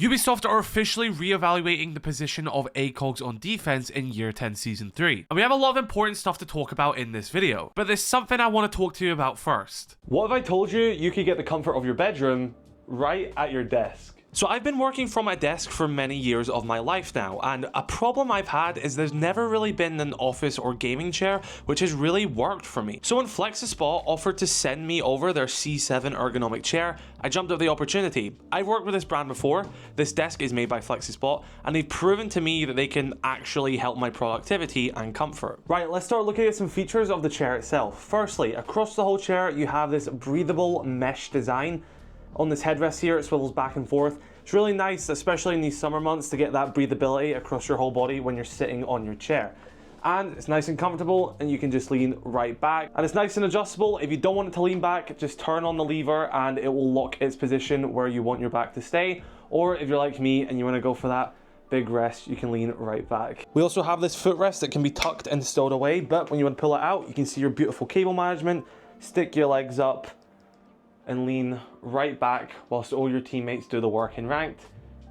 Ubisoft are officially re-evaluating the position of Acogs on defense in Year 10 Season 3. And we have a lot of important stuff to talk about in this video, but there's something I want to talk to you about first. What if I told you you could get the comfort of your bedroom right at your desk? So I've been working from a desk for many years of my life now, and a problem I've had is there's never really been an office or gaming chair which has really worked for me. So when Flexispot offered to send me over their C7 ergonomic chair, I jumped at the opportunity. I've worked with this brand before, this desk is made by Flexispot, and they've proven to me that they can actually help my productivity and comfort. Right, let's start looking at some features of the chair itself. Firstly, across the whole chair you have this breathable mesh design. On this headrest here, it swivels back and forth. It's really nice, especially in these summer months, to get that breathability across your whole body when you're sitting on your chair. And it's nice and comfortable, and you can just lean right back. And it's nice and adjustable. If you don't want it to lean back, just turn on the lever and it will lock its position where you want your back to stay. Or if you're like me and you want to go for that big rest, you can lean right back. We also have this footrest that can be tucked and stowed away, but when you want to pull it out, you can see your beautiful cable management, stick your legs up, and lean right back whilst all your teammates do the work in ranked,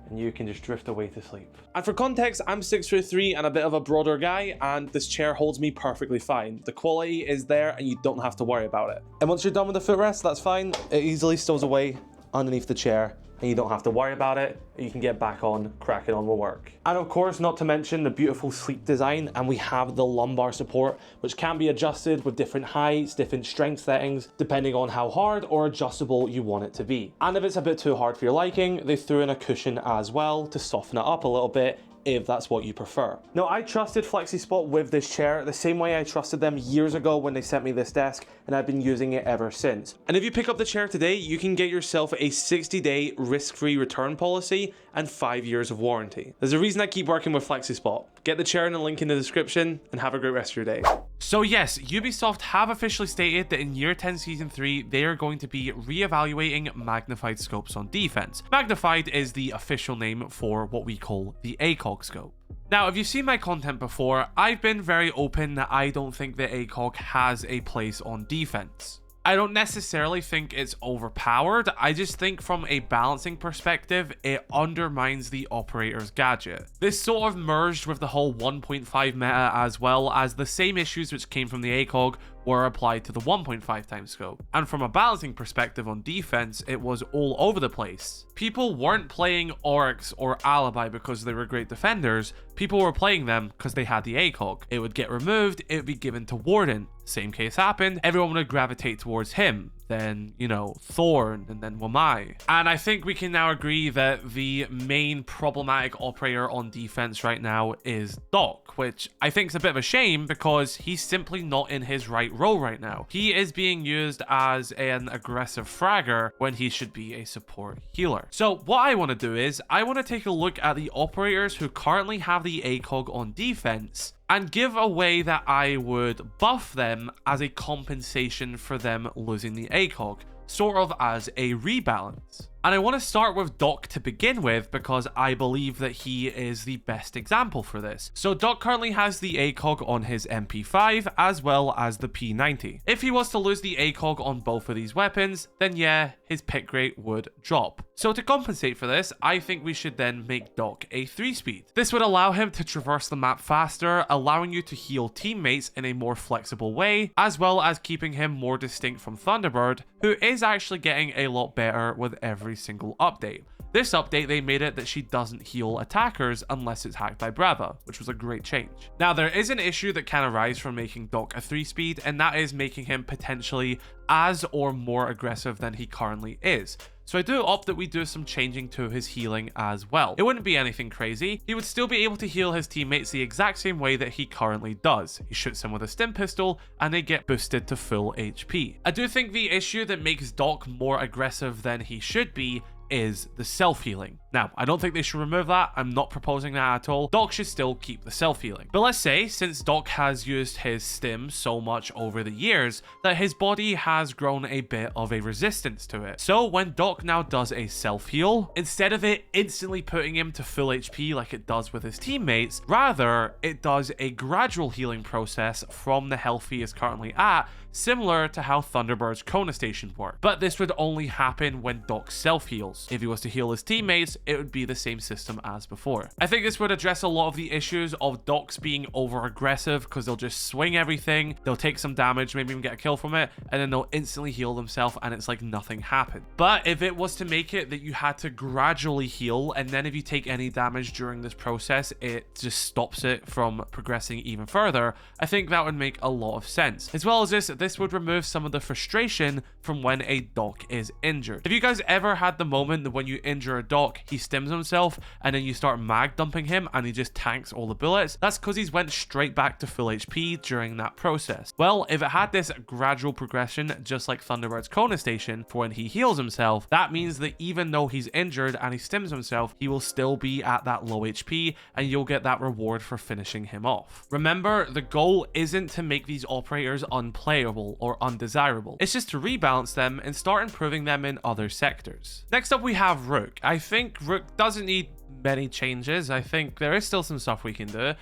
and you can just drift away to sleep. And for context, I'm 6'3" and a bit of a broader guy, and this chair holds me perfectly fine. The quality is there and you don't have to worry about it. And once you're done with the footrest, that's fine. It easily stows away underneath the chair and you don't have to worry about it. You can get back on, cracking on with work. And of course, not to mention the beautiful sleek design, and we have the lumbar support, which can be adjusted with different heights, different strength settings, depending on how hard or adjustable you want it to be. And if it's a bit too hard for your liking, they threw in a cushion as well to soften it up a little bit, if that's what you prefer. Now, I trusted Flexispot with this chair the same way I trusted them years ago when they sent me this desk, and I've been using it ever since. And if you pick up the chair today, you can get yourself a 60-day risk-free return policy and 5 years of warranty. There's a reason I keep working with Flexispot. Get the chair in the link in the description, and have a great rest of your day. So yes, Ubisoft have officially stated that in Year 10 Season 3, they are going to be re-evaluating magnified scopes on defense. Magnified is the official name for what we call the Acog scope. Now, if you've seen my content before, I've been very open that I don't think the Acog has a place on defense. I don't necessarily think it's overpowered, I just think from a balancing perspective, it undermines the operator's gadget. This sort of merged with the whole 1.5 meta, as well as the same issues which came from the Acog were applied to the 1.5 times scope. And from a balancing perspective on defense, it was all over the place. People weren't playing Oryx or Alibi because they were great defenders, people were playing them because they had the Acog. It would get removed, it would be given to Warden. Same case happened, everyone would gravitate towards him. Then, you know, Thorn, and then Wamai. And I think we can now agree that the main problematic operator on defense right now is Doc, which I think is a bit of a shame because he's simply not in his right role right now. He is being used as an aggressive fragger when he should be a support healer. So what I want to do is, I want to take a look at the operators who currently have the Acog on defense, and give a way that I would buff them as a compensation for them losing the Acog, sort of as a rebalance. And I want to start with Doc to begin with because I believe that he is the best example for this. So Doc currently has the Acog on his MP5 as well as the P90. If he was to lose the Acog on both of these weapons, then yeah, his pick rate would drop. So to compensate for this, I think we should then make Doc a 3-speed. This would allow him to traverse the map faster, allowing you to heal teammates in a more flexible way, as well as keeping him more distinct from Thunderbird, who is actually getting a lot better with every single update. This update, they made it that she doesn't heal attackers unless it's hacked by Brava, which was a great change. Now, there is an issue that can arise from making Doc a 3-speed, and that is making him potentially as or more aggressive than he currently is. So I do opt that we do some changing to his healing as well. It wouldn't be anything crazy. He would still be able to heal his teammates the exact same way that he currently does. He shoots them with a stim pistol and they get boosted to full HP. I do think the issue that makes Doc more aggressive than he should be is the self-healing. Now, I don't think they should remove that. I'm not proposing that at all. Doc should still keep the self-healing. But let's say, since Doc has used his stim so much over the years, that his body has grown a bit of a resistance to it. So when Doc now does a self-heal, instead of it instantly putting him to full HP like it does with his teammates, rather, it does a gradual healing process from the health he is currently at, similar to how Thunderbird's Kona Station work. But this would only happen when Doc self-heals. If he was to heal his teammates, use, it would be the same system as before. I think this would address a lot of the issues of docs being over aggressive, because they'll just swing everything, they'll take some damage, maybe even get a kill from it, and then they'll instantly heal themselves and it's like nothing happened. But if it was to make it that you had to gradually heal, and then if you take any damage during this process, it just stops it from progressing even further, I think that would make a lot of sense. As well as this would remove some of the frustration from when a doc is injured. If you guys ever had the moment that when you injure a doc, he stims himself and then you start mag dumping him and he just tanks all the bullets, that's because he's went straight back to full HP during that process. Well, if it had this gradual progression, just like Thunderbird's Kona Station, for when he heals himself, that means that even though he's injured and he stims himself, he will still be at that low HP and you'll get that reward for finishing him off. Remember, the goal isn't to make these operators unplayable or undesirable. It's just to rebalance them and start improving them in other sectors. Next up, we have Rook. I think Rook doesn't need many changes. I think there is still some stuff we can do.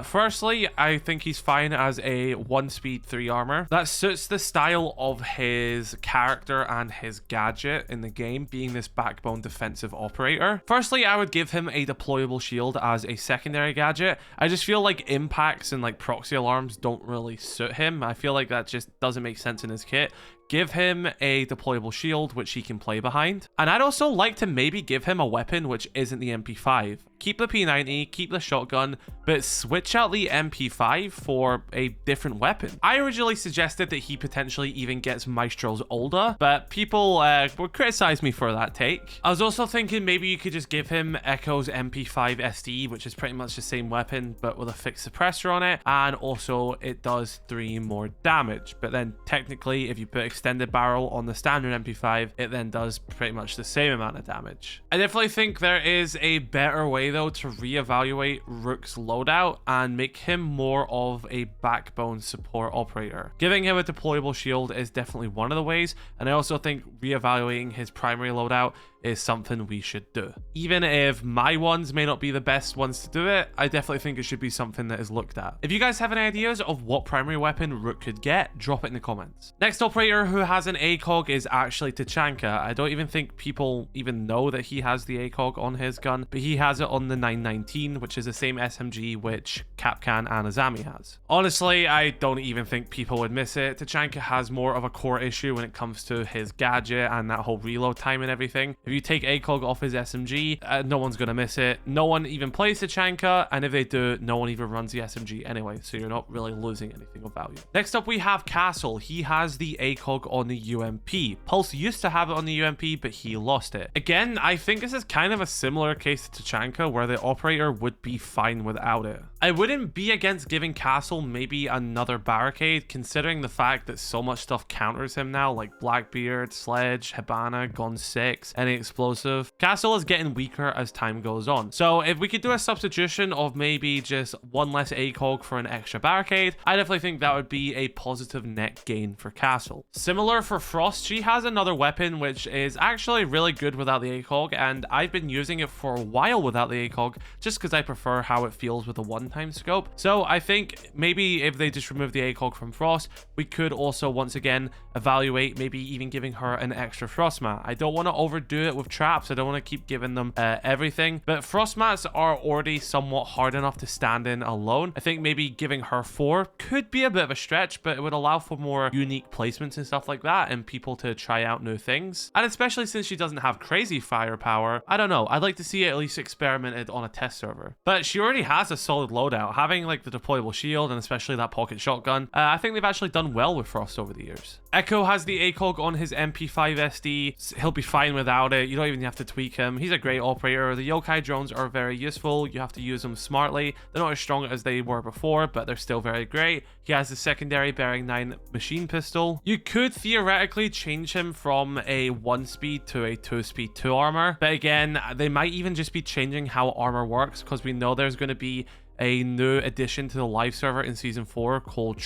Firstly, I think he's fine as a 1 speed 3 armor. That suits the style of his character and his gadget in the game, being this backbone defensive operator. Firstly, I would give him a deployable shield as a secondary gadget. I just feel like impacts and like proxy alarms don't really suit him. I feel like that just doesn't make sense in his kit. Give him a deployable shield, which he can play behind. And I'd also like to maybe give him a weapon which isn't the MP5. Keep the P90, keep the shotgun, but switch out the MP5 for a different weapon. I originally suggested that he potentially even gets Maestro's older, but people would criticize me for that take. I was also thinking maybe you could just give him Acog's MP5 SD, which is pretty much the same weapon, but with a fixed suppressor on it. And also it does 3 more damage. But then technically, if you put extended barrel on the standard MP5, it then does pretty much the same amount of damage. I definitely think there is a better way though to reevaluate Rook's loadout and make him more of a backbone support operator. Giving him a deployable shield is definitely one of the ways, and I also think reevaluating his primary loadout is something we should do. Even if my ones may not be the best ones to do it, I definitely think it should be something that is looked at. If you guys have any ideas of what primary weapon Rook could get, drop it in the comments. Next operator who has an Acog is actually Tachanka. I don't even think people even know that he has the Acog on his gun, but he has it on the 919, which is the same SMG which Kapkan and Azami has. Honestly, I don't even think people would miss it. Tachanka has more of a core issue when it comes to his gadget and that whole reload time and everything. If you take Acog off his SMG, no one's going to miss it. No one even plays Tachanka, and if they do, no one even runs the SMG anyway, so you're not really losing anything of value. Next up, we have Castle. He has the Acog on the UMP. Pulse used to have it on the UMP, but he lost it. Again, I think this is kind of a similar case to Tachanka, where the operator would be fine without it. I wouldn't be against giving Castle maybe another barricade, considering the fact that so much stuff counters him now, like Blackbeard, Sledge, Hibana, Gun 6, any explosive. Castle is getting weaker as time goes on. So if we could do a substitution of maybe just 1 less Acog for an extra barricade, I definitely think that would be a positive net gain for Castle. Similar for Frost, she has another weapon which is actually really good without the Acog, and I've been using it for a while without the Acog just because I prefer how it feels with a one-time scope. So I think maybe if they just remove the Acog from Frost, we could also once again evaluate maybe even giving her an extra Frost mat. I don't want to overdo it with traps. I don't want to keep giving them everything, but Frost mats are already somewhat hard enough to stand in alone. I think maybe giving her 4 could be a bit of a stretch, but it would allow for more unique placements and stuff like that and people to try out new things. And especially since she doesn't have crazy firepower, I don't know, I'd like to see it at least experimented on a test server. But she already has a solid loadout. Having like the deployable shield and especially that pocket shotgun, I think they've actually done well with Frost over the years. Echo has the Acog on his MP5 SD. He'll be fine without it. You don't even have to tweak him. He's a great operator. The yokai drones are very useful. You have to use them smartly. They're not as strong as they were before, but they're still very great. He has the secondary bearing 9 machine pistol. You could theoretically change him from a 1 speed to a 2 speed 2 armor, but again, they might even just be changing how armor works, because we know there's going to be a new addition to the live server in season 4 called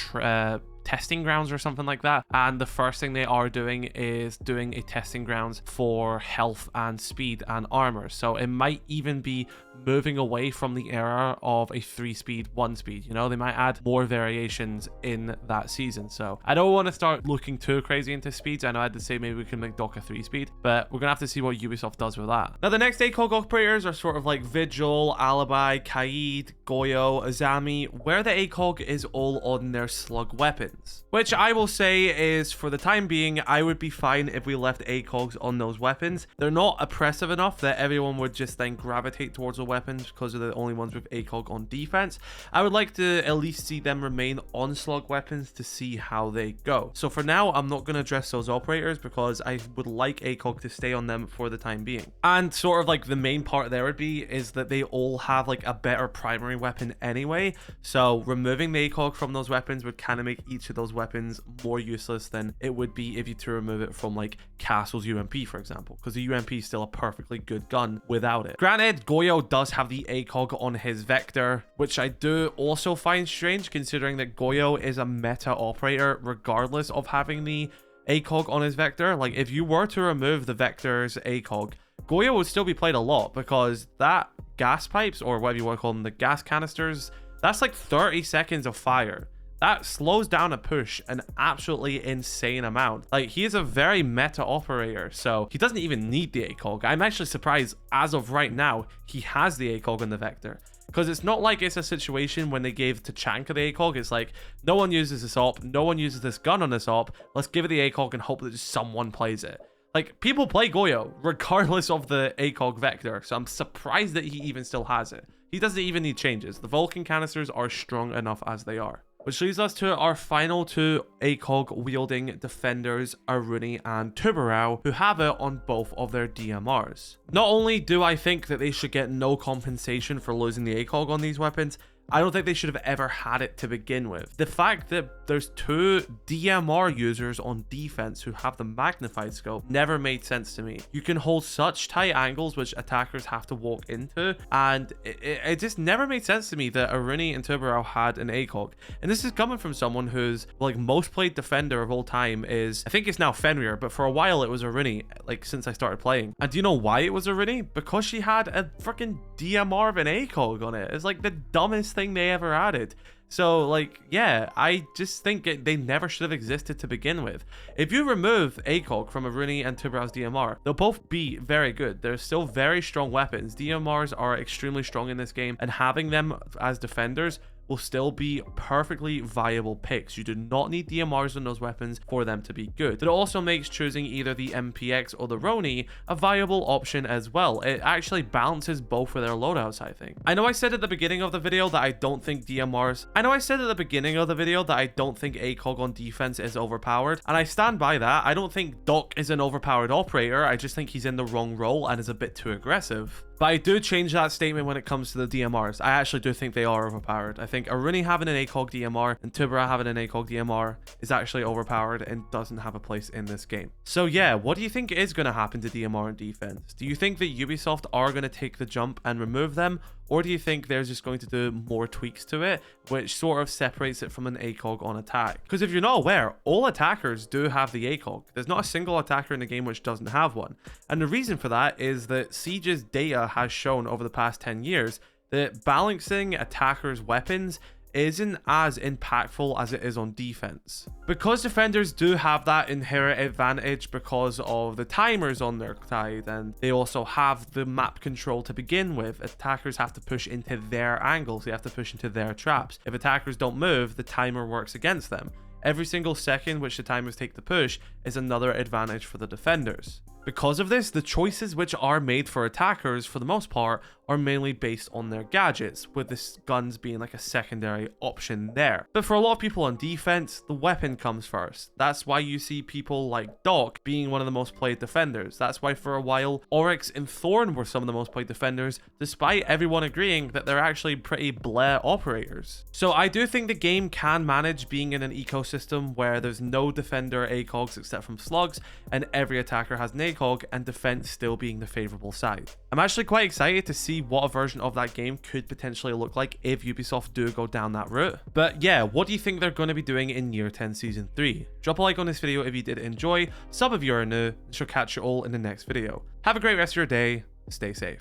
testing grounds or something like that. And the first thing they are doing is doing a testing grounds for health and speed and armor. So it might even be moving away from the era of a 3-speed, 1-speed. You know, they might add more variations in that season. So I don't want to start looking too crazy into speeds. I know I had to say maybe we can make Doc a 3-speed, but we're gonna have to see what Ubisoft does with that. Now, the next Acog operators are sort of like Vigil, Alibi, Kaid, Goyo, Azami, where the Acog is all on their slug weapons, which I will say is, for the time being, I would be fine if we left Acogs on those weapons. They're not oppressive enough that everyone would just then gravitate towards the weapons because they're the only ones with Acog on defense. I would like to at least see them remain on slug weapons to see how they go. So for now, I'm not going to address those operators because I would like Acog to stay on them for the time being. And sort of like the main part there would be is that they all have like a better primary weapon anyway. So removing the Acog from those weapons would kind of make each of those weapons more useless than it would be if you to remove it from like Castle's UMP, for example, because the UMP is still a perfectly good gun without it. Granted, Goyo does have the Acog on his Vector, which I do also find strange considering that Goyo is a meta operator regardless of having the Acog on his Vector. Like, if you were to remove the Vector's Acog, Goyo would still be played a lot because that gas pipes, or whatever you want to call them, the gas canisters, that's like 30 seconds of fire. That slows down a push an absolutely insane amount. Like, he is a very meta operator, so he doesn't even need the Acog. I'm actually surprised, as of right now, he has the Acog on the Vector. Because it's not like it's a situation when they gave Tachanka the Acog. It's like, no one uses this op, no one uses this gun on this op, let's give it the Acog and hope that someone plays it. Like, people play Goyo regardless of the Acog Vector, so I'm surprised that he even still has it. He doesn't even need changes. The Vulcan canisters are strong enough as they are. Which leads us to our final two Acog wielding defenders, Aruni and Tubarao, who have it on both of their DMRs. Not only do I think that they should get no compensation for losing the Acog on these weapons, I don't think they should have ever had it to begin with. The fact that there's two DMR users on defense who have the magnified scope never made sense to me. You can hold such tight angles which attackers have to walk into, and it just never made sense to me that Aruni and Tubarao had an Acog. And this is coming from someone who's like most played defender of all time is, I think it's now Fenrir, but for a while it was Aruni, like since I started playing. And do you know why it was Aruni? Because she had a freaking DMR of an Acog on it. It's like the dumbest thing they ever added. So like, yeah, I just think they never should have existed to begin with. If you remove Acog from Aruni and Tubarao's DMR, they'll both be very good. They're still very strong weapons. DMRs are extremely strong in this game, and having them as defenders will still be perfectly viable picks. You do not need DMRs on those weapons for them to be good. It also makes choosing either the MPX or the Roni a viable option as well. It actually balances both of their loadouts, I think. I know I said at the beginning of the video that I don't think Acog on defense is overpowered, and I stand by that. I don't think Doc is an overpowered operator. I just think he's in the wrong role and is a bit too aggressive. But I do change that statement when it comes to the DMRs. I actually do think they are overpowered. I think Aruni having an Acog DMR and Tubarao having an Acog DMR is actually overpowered and doesn't have a place in this game. So yeah, what do you think is going to happen to DMR and defense? Do you think that Ubisoft are going to take the jump and remove them? Or do you think they're just going to do more tweaks to it, which sort of separates it from an Acog on attack? Because if you're not aware, all attackers do have the Acog. There's not a single attacker in the game which doesn't have one. And the reason for that is that Siege's data has shown over the past 10 years that balancing attackers' weapons isn't as impactful as it is on defense. Because defenders do have that inherent advantage because of the timers on their side, and they also have the map control to begin with, attackers have to push into their angles, they have to push into their traps. If attackers don't move, the timer works against them. Every single second which the timers take to push is another advantage for the defenders. Because of this, the choices which are made for attackers, for the most part, are mainly based on their gadgets, with the guns being like a secondary option there. But for a lot of people on defense, the weapon comes first. That's why you see people like Doc being one of the most played defenders. That's why for a while, Oryx and Thorn were some of the most played defenders, despite everyone agreeing that they're actually pretty bleh operators. So I do think the game can manage being in an ecosystem where there's no defender Acogs except from slugs, and every attacker has an Acog and defense still being the favorable side. I'm actually quite excited to see what a version of that game could potentially look like if Ubisoft do go down that route. But yeah, what do you think they're going to be doing in Y10 Season 3? Drop a like on this video if you did enjoy, sub if you are new, and shall catch you all in the next video. Have a great rest of your day, stay safe.